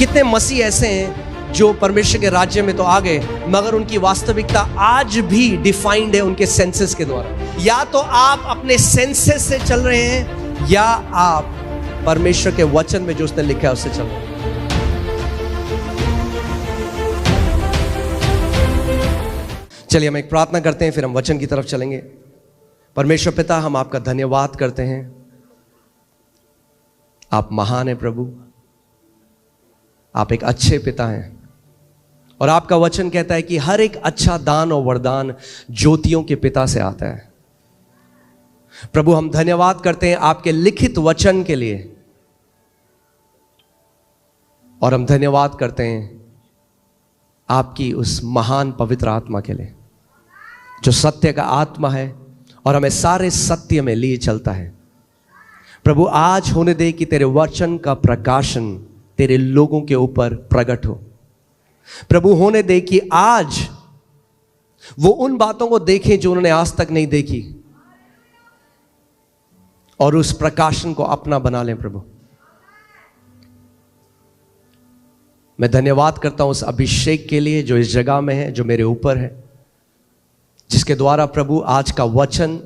कितने मसीह ऐसे हैं जो परमेश्वर के राज्य में तो आ गए, मगर उनकी वास्तविकता आज भी डिफाइंड है उनके सेंसेस के द्वारा। या तो आप अपने सेंसेस से चल रहे हैं या आप परमेश्वर के वचन में जो उसने लिखा है उससे चल रहे हैं। चलिए हम एक प्रार्थना करते हैं, फिर हम वचन की तरफ चलेंगे। परमेश्वर पिता, हम आपका धन्यवाद करते हैं। आप महान हैं प्रभु, आप एक अच्छे पिता हैं और आपका वचन कहता है कि हर एक अच्छा दान और वरदान ज्योतियों के पिता से आता है। प्रभु, हम धन्यवाद करते हैं आपके लिखित वचन के लिए और हम धन्यवाद करते हैं आपकी उस महान पवित्र आत्मा के लिए जो सत्य का आत्मा है और हमें सारे सत्य में लिए चलता है। प्रभु, आज होने दे कि तेरे वचन का प्रकाशन तेरे लोगों के ऊपर प्रकट हो। प्रभु, होने दे कि आज वो उन बातों को देखें जो उन्होंने आज तक नहीं देखी और उस प्रकाशन को अपना बना लें। प्रभु, मैं धन्यवाद करता हूं उस अभिषेक के लिए जो इस जगह में है, जो मेरे ऊपर है, जिसके द्वारा प्रभु आज का वचन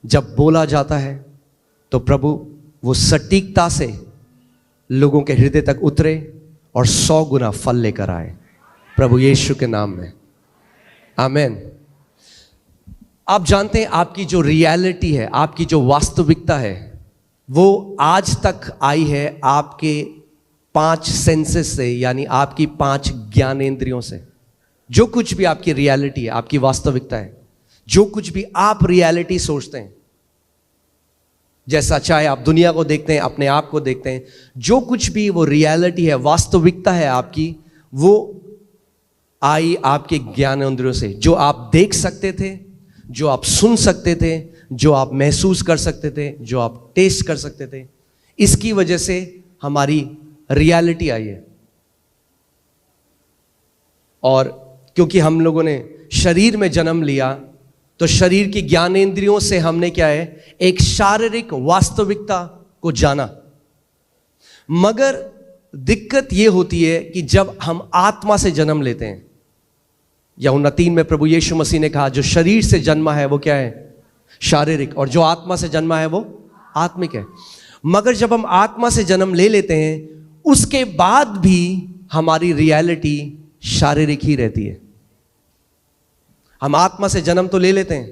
जब बोला जाता है तो प्रभु वो सटीकता से लोगों के हृदय तक उतरे और 100 गुना फल लेकर आए। प्रभु यीशु के नाम में आमीन। आप जानते हैं आपकी जो रियलिटी है, आपकी जो वास्तविकता है, वो आज तक आई है आपके 5 सेंसेस से, यानी आपकी 5 ज्ञानेंद्रियों से। जो कुछ भी आपकी रियलिटी है, आपकी वास्तविकता है, जो कुछ भी आप रियलिटी सोचते हैं, जैसा चाहे आप दुनिया को देखते हैं, अपने आप को देखते हैं, जो कुछ भी वो रियलिटी है, वास्तविकता है आपकी, वो आई आपके ज्ञानेंद्रियों से। जो आप देख सकते थे, जो आप सुन सकते थे, जो आप महसूस कर सकते थे, जो आप टेस्ट कर सकते थे, इसकी वजह से हमारी रियलिटी आई है। और क्योंकि हम लोगों ने शरीर में जन्म लिया तो शरीर की ज्ञानेंद्रियों से हमने क्या है, एक शारीरिक वास्तविकता को जाना। मगर दिक्कत यह होती है कि जब हम आत्मा से जन्म लेते हैं, यूहन्ना 3 में प्रभु यीशु मसीह ने कहा जो शरीर से जन्मा है वो क्या है, शारीरिक, और जो आत्मा से जन्मा है वो आत्मिक है। मगर जब हम आत्मा से जन्म ले लेते हैं उसके बाद भी हमारी रियलिटी शारीरिक ही रहती है। हम आत्मा से जन्म तो ले लेते हैं,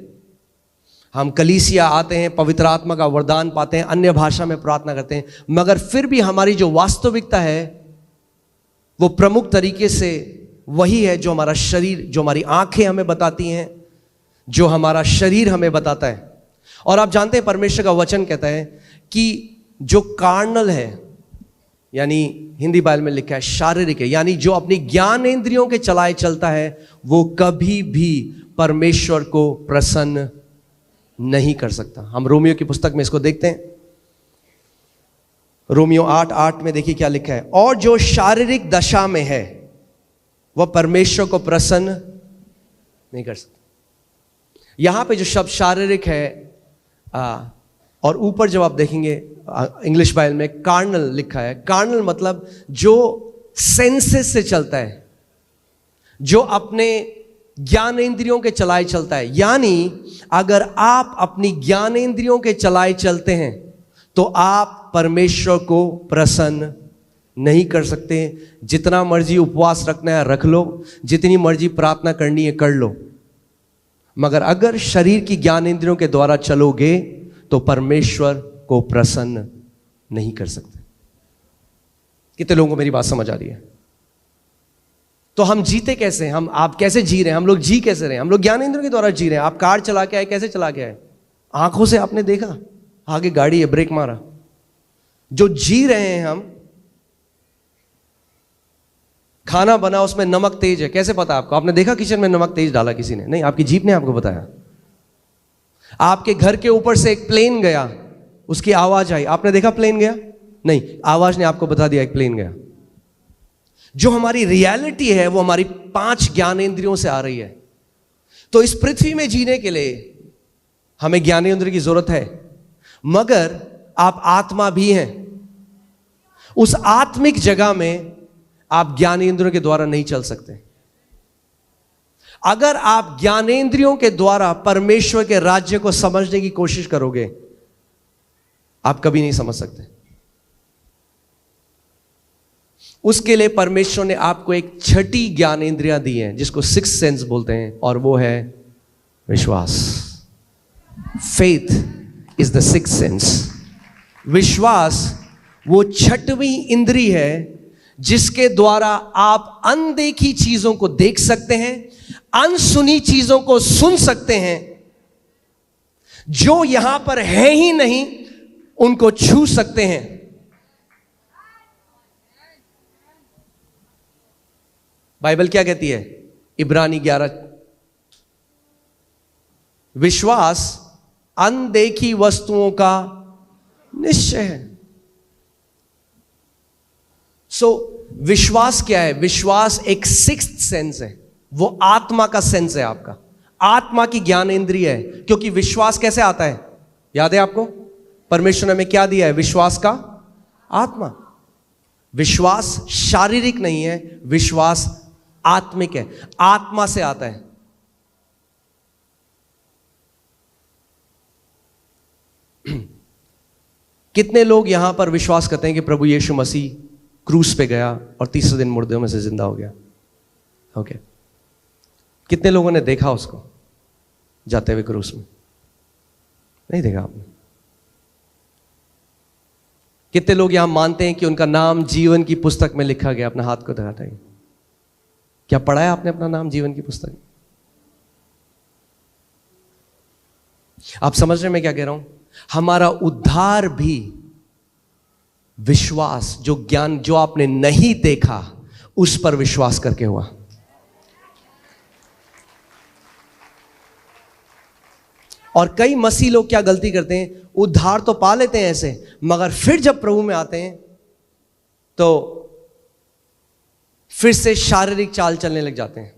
हम कलीसिया आते हैं, पवित्र आत्मा का वरदान पाते हैं, अन्य भाषा में प्रार्थना करते हैं, मगर फिर भी हमारी जो वास्तविकता है वो प्रमुख तरीके से वही है जो हमारा शरीर, जो हमारी आंखें हमें बताती हैं, जो हमारा शरीर हमें बताता है। और आप जानते हैं परमेश्वर का वचन कहता है कि जो कार्नल है, यानी हिंदी बाइबल में लिखा है शारीरिक है, यानी जो अपनी ज्ञानेंद्रियों के चलाए चलता है वो कभी भी परमेश्वर को प्रसन्न नहीं कर सकता। हम रोमियो की पुस्तक में इसको देखते हैं, रोमियो 8:8 में देखिए क्या लिखा है, और जो शारीरिक दशा में है वह परमेश्वर को प्रसन्न नहीं कर सकता। यहां पे जो शब्द शारीरिक है और ऊपर जब आप देखेंगे इंग्लिश बाइबल में कार्नल लिखा है। कार्नल मतलब जो सेंसेस से चलता है, जो अपने ज्ञानेंद्रियों के चलाए चलता है। यानी अगर आप अपनी ज्ञानेंद्रियों के चलाए चलते हैं तो आप परमेश्वर को प्रसन्न नहीं कर सकते। जितना मर्जी उपवास रखना है रख लो, जितनी मर्जी प्रार्थना करनी है कर लो, मगर अगर शरीर की ज्ञानेंद्रियों के द्वारा चलोगे तो परमेश्वर को प्रसन्न नहीं कर सकते। कितने लोगों को मेरी बात समझ आ रही है? तो हम जीते कैसे? आप कैसे जी रहे हैं? हम लोग जी कैसे रहे हैं? हम लोग ज्ञानेंद्रियों के द्वारा जी रहे हैं। आप कार चला के आए, कैसे चला के आए? आंखों से आपने देखा आगे गाड़ी है, ब्रेक मारा। जो जी रहे हैं हम, खाना बना उसमें नमक तेज है, कैसे पता आपको? आपने देखा किचन में नमक तेज डाला किसी ने? नहीं, आपकी जीभ ने आपको बताया। आपके घर के ऊपर से एक प्लेन गया, उसकी आवाज आई, आपने देखा प्लेन गया? नहीं, आवाज ने आपको बता दिया एक प्लेन गया। जो हमारी रियलिटी है वो हमारी 5 ज्ञानेंद्रियों से आ रही है। तो इस पृथ्वी में जीने के लिए हमें ज्ञानेंद्रिय की जरूरत है, मगर आप आत्मा भी हैं। उस आत्मिक जगह में आप ज्ञानेंद्रियों के द्वारा नहीं चल सकते। अगर आप ज्ञानेंद्रियों के द्वारा परमेश्वर के राज्य को समझने की कोशिश करोगे, आप कभी नहीं समझ सकते। उसके लिए परमेश्वर ने आपको एक छठी ज्ञानेंद्रियां दी हैं, जिसको सिक्स्थ सेंस बोलते हैं, और वो है विश्वास। Faith is the sixth sense. विश्वास वो छठवीं इंद्री है जिसके द्वारा आप अनदेखी चीजों को देख सकते हैं, अनसुनी चीजों को सुन सकते हैं, जो यहां पर है ही नहीं उनको छू सकते हैं। बाइबल क्या कहती है? इब्रानी 11, विश्वास अनदेखी वस्तुओं का निश्चय है। विश्वास क्या है? विश्वास एक सिक्स्थ सेंस है, वो आत्मा का सेंस है, आपका आत्मा की ज्ञानेंद्रिय है। क्योंकि विश्वास कैसे आता है? याद है आपको परमेश्वर ने हमें क्या दिया है? विश्वास का आत्मा। विश्वास शारीरिक नहीं है, विश्वास आत्मिक है, आत्मा से आता है। कितने लोग यहां पर विश्वास करते हैं कि प्रभु यीशु मसीह क्रूस पे गया और तीसरे दिन मुर्दों में से जिंदा हो गया? ओके, कितने लोगों ने देखा उसको जाते हुए क्रूस में? नहीं देखा आपने? कितने लोग यहां मानते हैं कि उनका नाम जीवन की पुस्तक में लिखा गया? अपना हाथ को दिखाइए। क्या पढ़ा है आपने अपना नाम जीवन की पुस्तक में? आप समझ रहे हैं मैं क्या कह रहा हूं? हमारा उद्धार भी विश्वास, जो ज्ञान जो आपने नहीं देखा उस पर विश्वास करके हुआ। और कई मसीह लोग क्या गलती करते हैं? उद्धार तो पा लेते हैं ऐसे, मगर फिर जब प्रभु में आते हैं तो फिर से शारीरिक चाल चलने लग जाते हैं,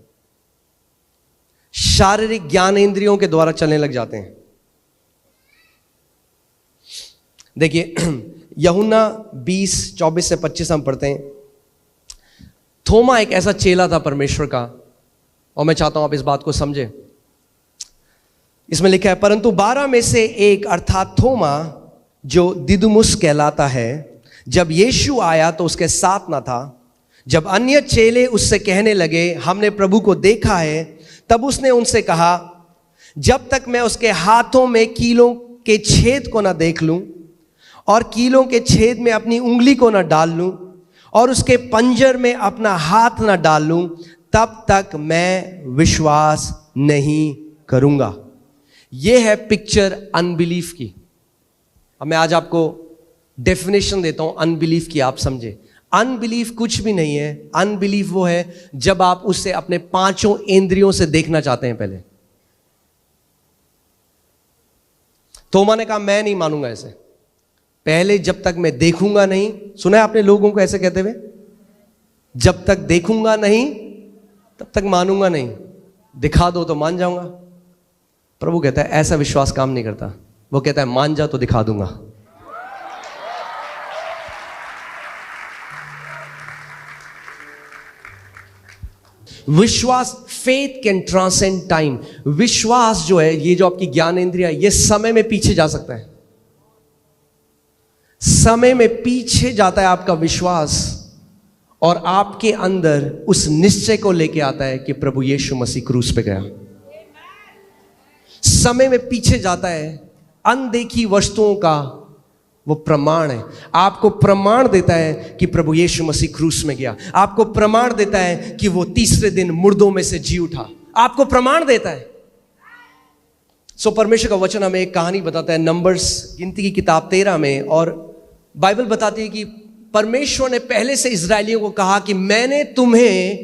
शारीरिक ज्ञानेंद्रियों के द्वारा चलने लग जाते हैं। देखिए यूहन्ना 20:24 से 25 हम पढ़ते हैं। थोमा एक ऐसा चेला था परमेश्वर का, और मैं चाहता हूं आप इस बात को समझें। इसमें लिखा है, परंतु 12 में से एक अर्थात थोमा, जो दिदुमुस कहलाता है, जब यीशु आया तो उसके साथ न था। जब अन्य चेले उससे कहने लगे, हमने प्रभु को देखा है, तब उसने उनसे कहा, जब तक मैं उसके हाथों में कीलों के छेद को न देख लूं और कीलों के छेद में अपनी उंगली को न डाल लूं और उसके पंजर में अपना हाथ न डाल लूं, तब तक मैं विश्वास नहीं करूंगा। यह है पिक्चर अनबिलीफ की। अब मैं आज आपको डेफिनेशन देता हूं अनबिलीफ की, आप समझे। अनबिलीफ कुछ भी नहीं है। अनबिलीफ वो है जब आप उसे अपने पांचों इंद्रियों से देखना चाहते हैं। पहले थोमा ने कहा, मैं नहीं मानूंगा ऐसे, पहले जब तक मैं देखूंगा नहीं। सुना है आपने लोगों को ऐसे कहते हुए? जब तक देखूंगा नहीं तब तक मानूंगा नहीं, दिखा दो तो मान जाऊंगा। प्रभु कहता है ऐसा विश्वास काम नहीं करता। वो कहता है मान जा तो दिखा दूंगा। विश्वास, फेथ कैन ट्रांसेंड टाइम। विश्वास जो है, ये जो आपकी ज्ञानेंद्रिय, ये समय में पीछे जा सकता है। समय में पीछे जाता है आपका विश्वास, और आपके अंदर उस निश्चय को लेके आता है कि प्रभु यीशु मसीह क्रूस पे गया। समय में पीछे जाता है। अनदेखी वस्तुओं का वो प्रमाण है। आपको प्रमाण देता है कि प्रभु यीशु मसीह क्रूस में गया। आपको प्रमाण देता है कि वो तीसरे दिन मुर्दों में से जी उठा। आपको प्रमाण देता है। परमेश्वर का वचन हमें एक कहानी बताता है, नंबर्स गिनती की किताब 13 में, और बाइबल बताती है कि परमेश्वर ने पहले से इजरायलियों को कहा कि मैंने तुम्हें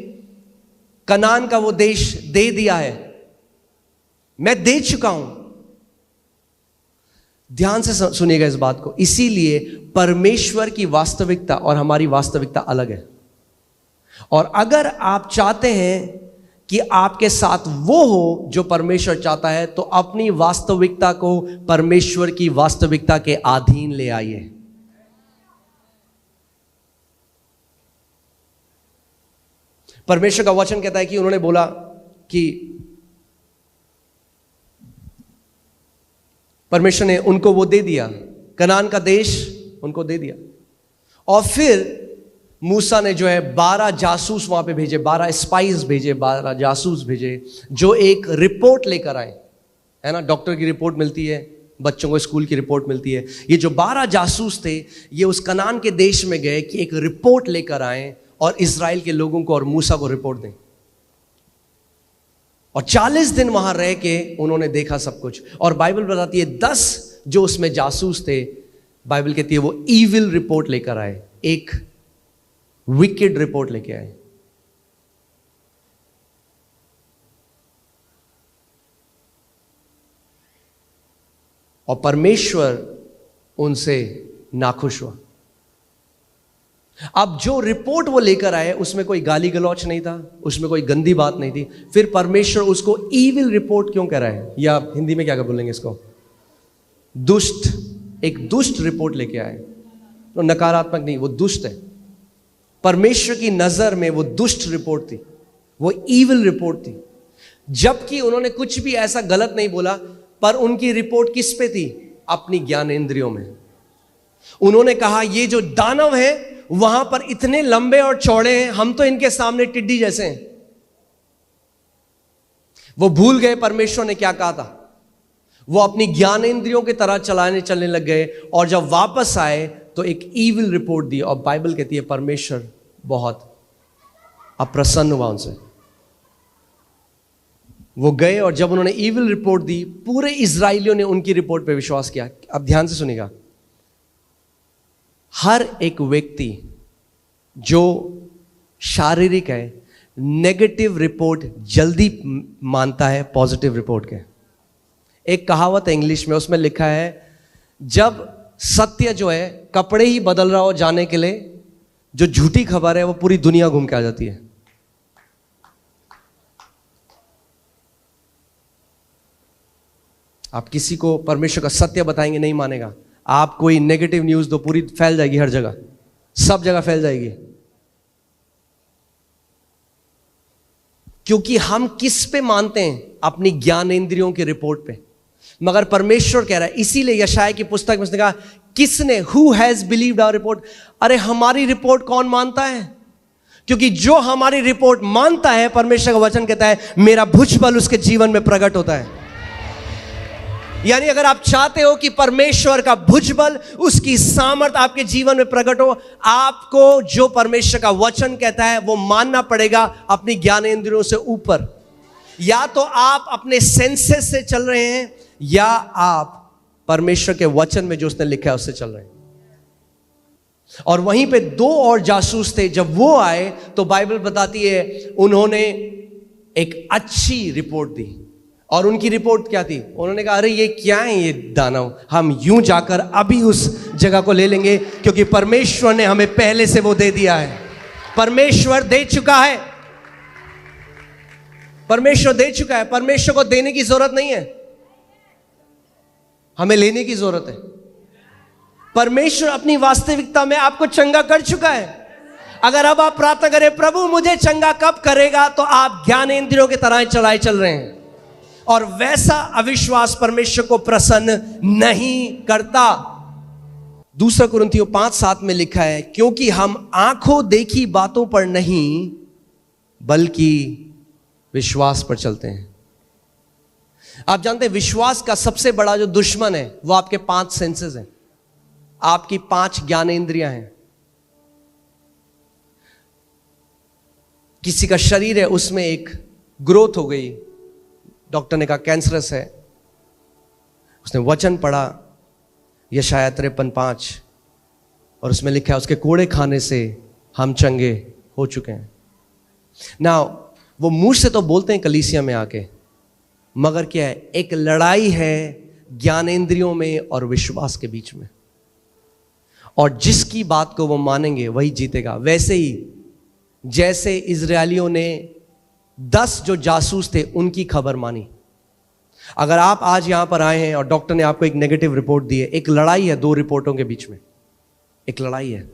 कनान का वो देश दे दिया है, मैं दे चुका हूं। ध्यान से सुनिएगा इस बात को। इसीलिए परमेश्वर की वास्तविकता और हमारी वास्तविकता अलग है। और अगर आप चाहते हैं कि आपके साथ वो हो जो परमेश्वर चाहता है, तो अपनी वास्तविकता को परमेश्वर की वास्तविकता के अधीन ले आइए। परमेश्वर का वचन कहता है कि उन्होंने बोला कि परमेश्वर ने उनको वो दे दिया, कनान का देश उनको दे दिया। और फिर मूसा ने जो है 12 जासूस वहां पे भेजे, 12 स्पाइस भेजे, 12 जासूस भेजे, जो एक रिपोर्ट लेकर आए, है ना। डॉक्टर की रिपोर्ट मिलती है, बच्चों को स्कूल की रिपोर्ट मिलती है। ये जो 12 जासूस थे, ये उस कनान के देश में गए कि एक रिपोर्ट लेकर आए और इजराइल के लोगों को और मूसा को रिपोर्ट दें। और 40 दिन वहां रह के उन्होंने देखा सब कुछ। और बाइबल बताती है 10 जो उसमें जासूस थे, बाइबल कहती है वो ईविल रिपोर्ट लेकर आए, एक विकेड रिपोर्ट लेके आए। और परमेश्वर उनसे नाखुश हुआ। अब जो रिपोर्ट वो लेकर आए उसमें कोई गाली गलौच नहीं था, उसमें कोई गंदी बात नहीं थी। फिर परमेश्वर उसको ईविल रिपोर्ट क्यों कह रहा है, या हिंदी में क्या क्या बोलेंगे इसको, दुष्ट, एक दुष्ट रिपोर्ट लेके आए। तो नकारात्मक नहीं, वो दुष्ट है। परमेश्वर की नजर में वो दुष्ट रिपोर्ट थी, वो ईविल रिपोर्ट थी। जबकि उन्होंने कुछ भी ऐसा गलत नहीं बोला, पर उनकी रिपोर्ट किस पे थी, अपनी ज्ञानेंद्रियों में। उन्होंने कहा ये जो दानव है वहां पर इतने लंबे और चौड़े हैं, हम तो इनके सामने टिड्डी जैसे हैं। वो भूल गए परमेश्वर ने क्या कहा था। वो अपनी ज्ञानेंद्रियों की तरह चलने लग गए। और जब वापस आए तो एक ईविल रिपोर्ट दी। और बाइबल कहती है परमेश्वर बहुत अप्रसन्न हुआ उनसे। वो गए और जब उन्होंने ईविल रिपोर्ट दी, पूरे इजराइलियों ने उनकी रिपोर्ट पे विश्वास किया। अब ध्यान से सुनिएगा, हर एक व्यक्ति जो शारीरिक है नेगेटिव रिपोर्ट जल्दी मानता है पॉजिटिव रिपोर्ट के। एक कहावत है इंग्लिश में, उसमें लिखा है जब सत्य जो है कपड़े ही बदल रहा हो जाने के लिए, जो झूठी खबर है वो पूरी दुनिया घूम के आ जाती है। आप किसी को परमेश्वर का सत्य बताएंगे नहीं मानेगा। आप कोई नेगेटिव न्यूज दो, पूरी फैल जाएगी, हर जगह, सब जगह फैल जाएगी। क्योंकि हम किस पे मानते हैं, अपनी ज्ञानेंद्रियों की रिपोर्ट पे। मगर परमेश्वर कह रहा है, इसीलिए यशायाह की पुस्तक में उसने कहा किसने, who has believed our report. अरे हमारी रिपोर्ट कौन मानता है? क्योंकि जो हमारी रिपोर्ट मानता है, परमेश्वर का वचन कहता है मेरा भुजबल उसके जीवन में प्रकट होता है। यानी अगर आप चाहते हो कि परमेश्वर का भुजबल, उसकी सामर्थ आपके जीवन में प्रकट हो, आपको जो परमेश्वर का वचन कहता है वो मानना पड़ेगा अपनी ज्ञानेंद्रियों से ऊपर। या तो आप अपने सेंसेस से चल रहे हैं, या आप परमेश्वर के वचन में जो उसने लिखा है उससे चल रहे हैं। और वहीं पे 2 और जासूस थे। जब वो आए तो बाइबल बताती है उन्होंने एक अच्छी रिपोर्ट दी। और उनकी रिपोर्ट क्या थी? उन्होंने कहा अरे ये क्या है ये दानव, हम यूं जाकर अभी उस जगह को ले लेंगे, क्योंकि परमेश्वर ने हमें पहले से वो दे दिया है। परमेश्वर दे चुका है, परमेश्वर दे चुका है। परमेश्वर को देने की जरूरत नहीं है, हमें लेने की जरूरत है। परमेश्वर अपनी वास्तविकता में आपको चंगा कर चुका है। अगर अब आप प्रार्थना करें प्रभु मुझे चंगा कब करेगा, तो आप ज्ञानेंद्रियों की तरह चलाए चल रहे हैं। और वैसा अविश्वास परमेश्वर को प्रसन्न नहीं करता। 2 कुरिन्थियों 5:7 में लिखा है क्योंकि हम आंखों देखी बातों पर नहीं बल्कि विश्वास पर चलते हैं। आप जानते हैं विश्वास का सबसे बड़ा जो दुश्मन है वो आपके 5 सेंसेस हैं, आपकी 5 ज्ञानेंद्रियां हैं। किसी का शरीर है उसमें एक ग्रोथ हो गई, डॉक्टर ने कहा कैंसरस है, उसने वचन पढ़ा यशायाह 53:5 और उसमें लिखा है उसके कोड़े खाने से हम चंगे हो चुके हैं। ना वो मुंह से तो बोलते हैं कलीसिया में आके, मगर क्या है, एक लड़ाई है ज्ञानेंद्रियों में और विश्वास के बीच में। और जिसकी बात को वो मानेंगे वही जीतेगा। वैसे ही जैसे इजरायलियों ने 10 जो जासूस थे उनकी खबर मानी। अगर आप आज यहां पर आए हैं और डॉक्टर ने आपको एक नेगेटिव रिपोर्ट दी है, एक लड़ाई है 2 रिपोर्टों के बीच में, एक लड़ाई है।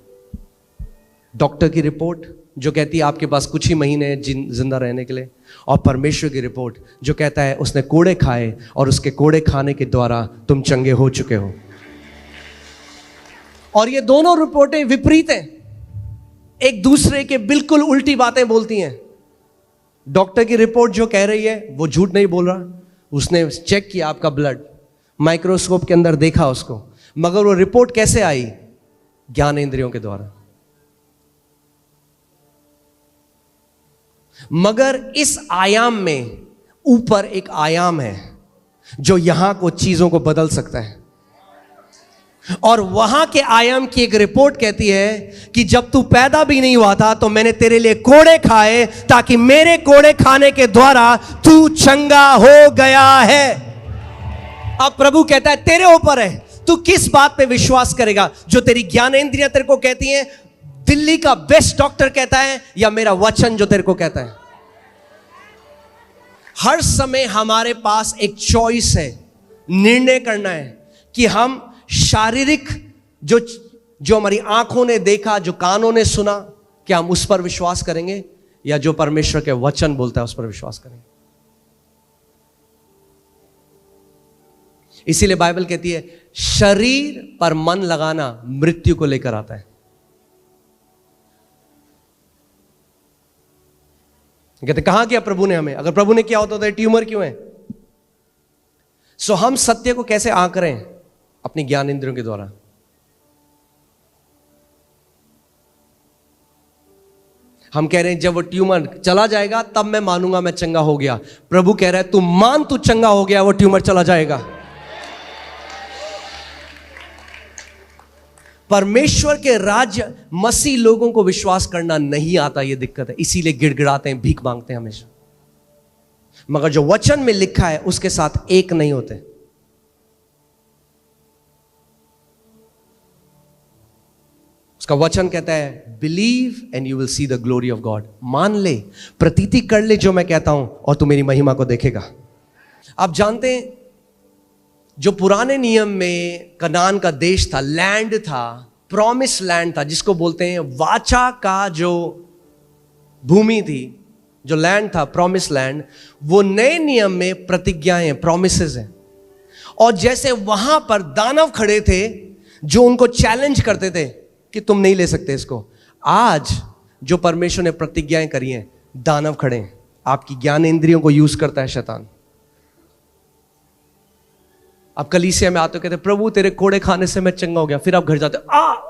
डॉक्टर की रिपोर्ट जो कहती है आपके पास कुछ ही महीने हैं जिंदा रहने के लिए, और परमेश्वर की रिपोर्ट जो कहता है उसने कोड़े खाए और उसके कोड़े खाने के द्वारा तुम चंगे हो चुके हो। और ये दोनों रिपोर्टें विपरीत हैं, एक दूसरे के बिल्कुल उल्टी बातें बोलती हैं। डॉक्टर की रिपोर्ट जो कह रही है वो झूठ नहीं बोल रहा, उसने चेक किया आपका ब्लड, माइक्रोस्कोप के अंदर देखा उसको, मगर वो रिपोर्ट कैसे आई? ज्ञानेंद्रियों के द्वारा। मगर इस आयाम में ऊपर एक आयाम है जो यहां को चीजों को बदल सकता है, और वहां के आयाम की एक रिपोर्ट कहती है कि जब तू पैदा भी नहीं हुआ था तो मैंने तेरे लिए कोड़े खाए ताकि मेरे कोड़े खाने के द्वारा तू चंगा हो गया है। अब प्रभु कहता है तेरे ऊपर है, तू किस बात पे विश्वास करेगा? जो तेरी ज्ञानेंद्रियां तेरे को कहती हैं, दिल्ली का बेस्ट डॉक्टर कहता है, या मेरा वचन जो तेरे को कहता है? हर समय हमारे पास एक चॉइस है, निर्णय करना है कि हम शारीरिक जो हमारी आंखों ने देखा, जो कानों ने सुना, क्या हम उस पर विश्वास करेंगे, या जो परमेश्वर के वचन बोलता है उस पर विश्वास करेंगे। इसीलिए बाइबल कहती है शरीर पर मन लगाना मृत्यु को लेकर आता है। कहते कहां किया प्रभु ने हमें? अगर प्रभु ने किया होता तो ट्यूमर क्यों है? सो हम सत्य को कैसे आंक रहे हैं? अपनी ज्ञान इंद्रियों के द्वारा। हम कह रहे हैं जब वो ट्यूमर चला जाएगा तब मैं मानूंगा मैं चंगा हो गया। प्रभु कह रहा है तू मान, तू चंगा हो गया, वो ट्यूमर चला जाएगा। परमेश्वर के राज्य मसीह लोगों को विश्वास करना नहीं आता, यह दिक्कत है, इसीलिए गिड़गिड़ाते हैं, भीख मांगते हैं हमेशा। मगर जो वचन में लिखा है उसके साथ एक नहीं होते। उसका वचन कहता है believe and you will see the glory of God. मान ले, प्रतीति कर ले जो मैं कहता हूं, और तू मेरी महिमा को देखेगा। आप जानते हैं जो पुराने नियम में कनान का देश था, लैंड था, प्रॉमिस लैंड था, जिसको बोलते हैं वाचा का जो भूमि थी, जो लैंड था, प्रॉमिस लैंड, वो नए नियम में प्रतिज्ञाएं, प्रॉमिसेस हैं। और जैसे वहां पर दानव खड़े थे जो उनको चैलेंज करते थे कि तुम नहीं ले सकते इसको, आज जो परमेश्वर ने प्रतिज्ञाएं करी हैं, दानव खड़े हैं। आपकी ज्ञान इंद्रियों को यूज करता है शैतान। आप कलीसिया में आते हो, कहते प्रभु तेरे कोड़े खाने से मैं चंगा हो गया, फिर आप घर जाते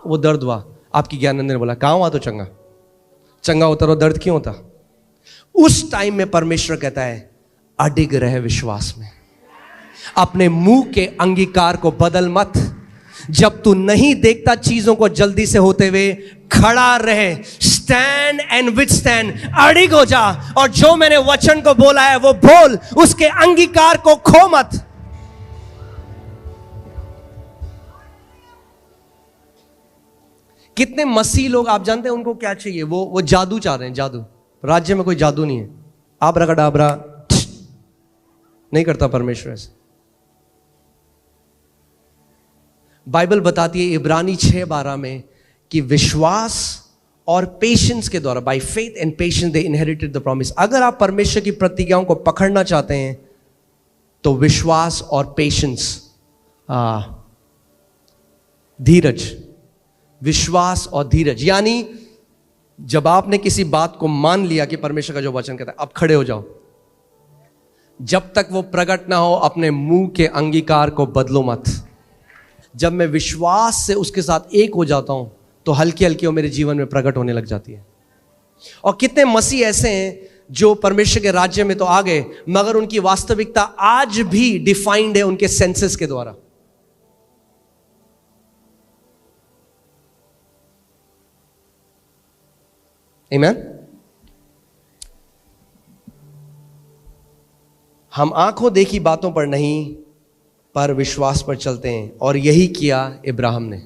वो दर्द हुआ। आपकी ज्ञान इंद्रिय ने बोला कहां हुआ तो चंगा होता रहो, दर्द क्यों होता? उस टाइम में परमेश्वर कहता है अडिग रहे विश्वास में, अपने मुंह के अंगीकार को बदल मत। जब तू नहीं देखता चीजों को जल्दी से होते हुए, खड़ा रहे, स्टैंड एंड विथस्टैंड, अडिग हो जा, और जो मैंने वचन को बोला है वो बोल, उसके अंगीकार को खो मत। कितने मसीह लोग आप जानते हैं उनको क्या चाहिए? वो जादू चाह रहे हैं, जादू। राज्य में कोई जादू नहीं है, आबराकडाबरा नहीं करता परमेश्वर ऐसे। बाइबल बताती है इब्रानी 6:12 में कि विश्वास और पेशेंस के द्वारा, by faith and patience they inherited the promise. अगर आप परमेश्वर की प्रतिज्ञाओं को पकड़ना चाहते हैं तो विश्वास और पेशेंस, धीरज, विश्वास और धीरज, यानी जब आपने किसी बात को मान लिया कि परमेश्वर का जो वचन कहता है, अब खड़े हो जाओ। जब तक वो प्रकट ना हो अपने मुंह के अंगीकार को बदलो मत। जब मैं विश्वास से उसके साथ एक हो जाता हूं तो हल्की हल्की वो मेरे जीवन में प्रकट होने लग जाती है। और कितने मसीह ऐसे हैं जो परमेश्वर के राज्य में तो आ गए, मगर उनकी वास्तविकता आज भी डिफाइंड है उनके सेंसेस के द्वारा। आमीन। हम आंखों देखी बातों पर नहीं पर विश्वास पर चलते हैं, और यही किया इब्राहिम ने।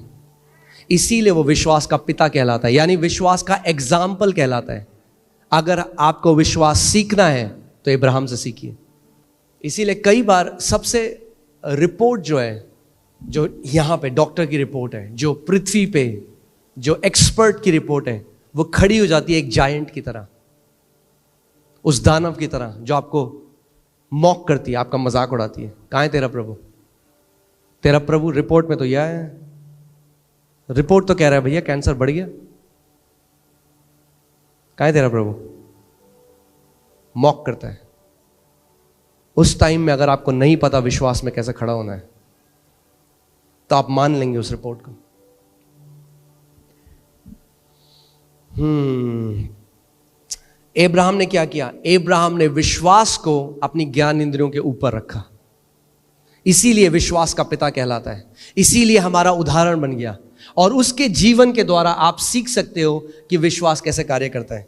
इसीलिए वो विश्वास का पिता कहलाता है, यानी विश्वास का एग्जाम्पल कहलाता है। अगर आपको विश्वास सीखना है तो इब्राहिम से सीखिए। इसीलिए कई बार सबसे रिपोर्ट जो है, जो यहां पे डॉक्टर की रिपोर्ट है, जो पृथ्वी पे जो एक्सपर्ट की रिपोर्ट है, वो खड़ी हो जाती है एक जायंट की तरह, उस दानव की तरह जो आपको मॉक करती है, आपका मजाक उड़ाती है। कहां है तेरा प्रभु? तेरा प्रभु रिपोर्ट में तो यह है, रिपोर्ट तो कह रहा है भैया कैंसर बढ़ गया। कहां है तेरा प्रभु? मॉक करता है। उस टाइम में अगर आपको नहीं पता विश्वास में कैसे खड़ा होना है, तो आप मान लेंगे उस रिपोर्ट को। अब्राहम ने क्या किया? अब्राहम ने विश्वास को अपनी ज्ञान इंद्रियों के ऊपर रखा, इसीलिए विश्वास का पिता कहलाता है, इसीलिए हमारा उदाहरण बन गया। और उसके जीवन के द्वारा आप सीख सकते हो कि विश्वास कैसे कार्य करता है।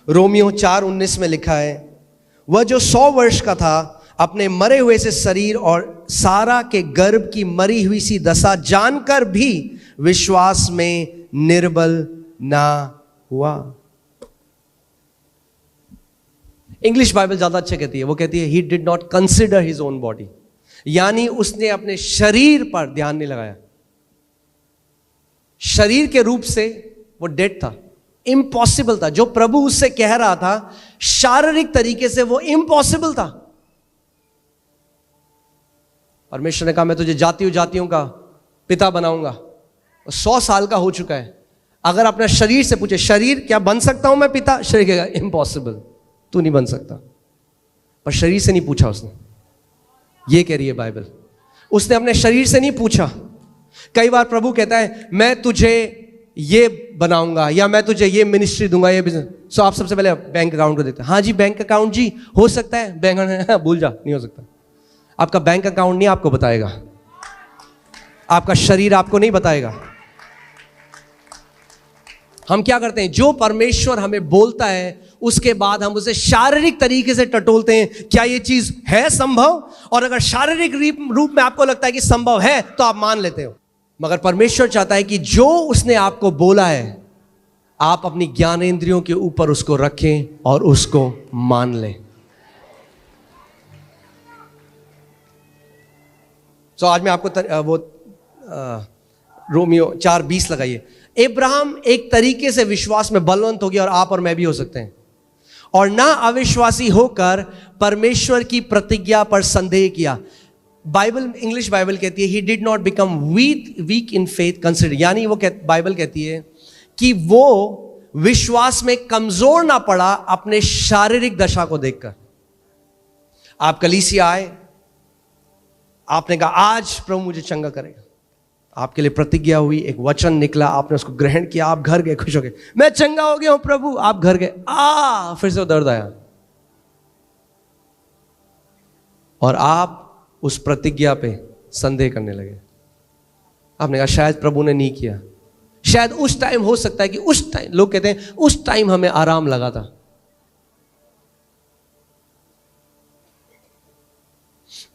रोमियो 4:19 में लिखा है, वह जो 100 वर्ष का था अपने मरे हुए से शरीर और सारा के गर्भ की मरी हुई सी दशा जानकर भी विश्वास में निर्बल ना हुआ। इंग्लिश बाइबल ज्यादा अच्छा कहती है, वो कहती है he did not consider his own body, यानी उसने अपने शरीर पर ध्यान नहीं लगाया। शरीर के रूप से वो डेड था, इम्पॉसिबल था। जो प्रभु उससे कह रहा था शारीरिक तरीके से वो इम्पॉसिबल था। परमेश्वर ने कहा मैं तुझे जातियों का पिता बनाऊंगा। 100 साल का हो चुका है। अगर अपना शरीर से पूछे, शरीर क्या बन सकता हूं मैं पिता? शरीर कहेगा इम्पॉसिबल, तू नहीं बन सकता। पर शरीर से नहीं पूछा उसने, ये कह रही है बाइबल। उसने अपने शरीर से नहीं पूछा। कई बार प्रभु कहता है मैं तुझे ये बनाऊंगा या मैं तुझे ये मिनिस्ट्री दूंगा, ये बिजनेस। सो आप सबसे पहले बैंक अकाउंट को देखते हैं। हाँ जी बैंक अकाउंट जी हो सकता है, बैंक भूल जा, नहीं हो सकता। आपका बैंक अकाउंट नहीं आपको बताएगा, आपका शरीर आपको नहीं बताएगा। हम क्या करते हैं? जो परमेश्वर हमें बोलता है उसके बाद हम उसे शारीरिक तरीके से टटोलते हैं, क्या ये चीज है संभव? और अगर शारीरिक रूप में आपको लगता है कि संभव है तो आप मान लेते हो। मगर परमेश्वर चाहता है कि जो उसने आपको बोला है आप अपनी ज्ञानेंद्रियों के ऊपर उसको रखें और उसको मान लें। तो आज मैं आपको रोमियो 4:20 लगाइए। अब्राहम एक तरीके से विश्वास में बलवंत हो गया और आप और मैं भी हो सकते हैं। और ना अविश्वासी होकर परमेश्वर की प्रतिज्ञा पर संदेह किया। बाइबल, इंग्लिश बाइबल कहती है he did not become weak in faith consider, यानी वो बाइबल कहती है कि वो विश्वास में कमजोर ना पड़ा अपने शारीरिक दशा को देखकर। आप कलीसिया आए, आपने कहा आज प्रभु मुझे चंगा करेगा, आपके लिए प्रतिज्ञा हुई, एक वचन निकला, आपने उसको ग्रहण किया, आप घर गए खुश हो गए, मैं चंगा हो गया हूं प्रभु। आप घर गए, फिर से वो दर्द आया और आप उस प्रतिज्ञा पे संदेह करने लगे। आपने कहा शायद प्रभु ने नहीं किया, शायद उस टाइम हो सकता है कि उस टाइम, लोग कहते हैं उस टाइम हमें आराम लगा था।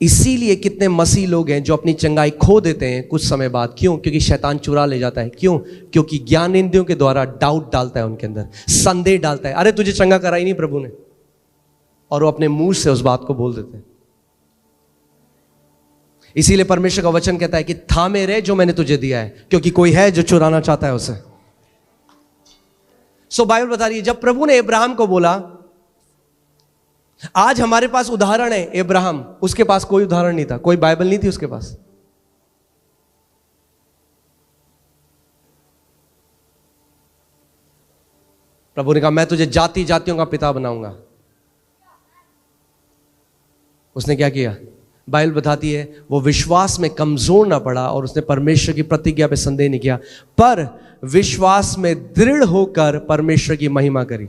इसीलिए कितने मसीह लोग हैं जो अपनी चंगाई खो देते हैं कुछ समय बाद। क्यों? क्योंकि शैतान चुरा ले जाता है। क्यों? क्योंकि ज्ञानेंद्रियों के द्वारा डाउट डालता है उनके अंदर, संदेह डालता है, अरे तुझे चंगा करा ही नहीं प्रभु ने, और वो अपने मुंह से उस बात को बोल देते हैं। इसीलिए परमेश्वर का वचन कहता है कि थामे रहे जो मैंने तुझे दिया है, क्योंकि कोई है जो चुराना चाहता है उसे। सो बाइबल बता रही है जब प्रभु ने अब्राहम को बोला, आज हमारे पास उदाहरण है अब्राहम, उसके पास कोई उदाहरण नहीं था, कोई बाइबल नहीं थी उसके पास। प्रभु ने कहा मैं तुझे जातियों का पिता बनाऊंगा। उसने क्या किया? बाइबल बताती है वो विश्वास में कमजोर ना पड़ा और उसने परमेश्वर की प्रतिज्ञा पे संदेह नहीं किया, पर विश्वास में दृढ़ होकर परमेश्वर की महिमा करी।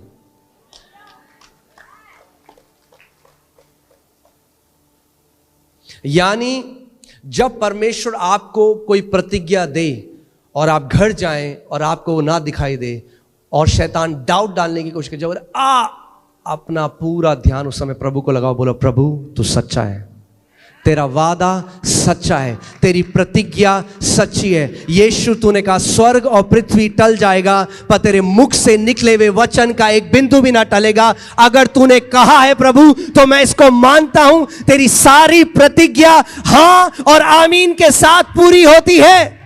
यानी जब परमेश्वर आपको कोई प्रतिज्ञा दे और आप घर जाएं और आपको वो ना दिखाई दे और शैतान डाउट डालने की कोशिश करे, जब अपना पूरा ध्यान उस समय प्रभु को लगाओ, बोलो प्रभु तू सच्चा है, तेरा वादा सच्चा है, तेरी प्रतिज्ञा सच्ची है। यीशु तूने कहा स्वर्ग और पृथ्वी टल जाएगा पर तेरे मुख से निकले हुए वचन का एक बिंदु भी ना टलेगा। अगर तूने कहा है प्रभु तो मैं इसको मानता हूं, तेरी सारी प्रतिज्ञा हां और आमीन के साथ पूरी होती है।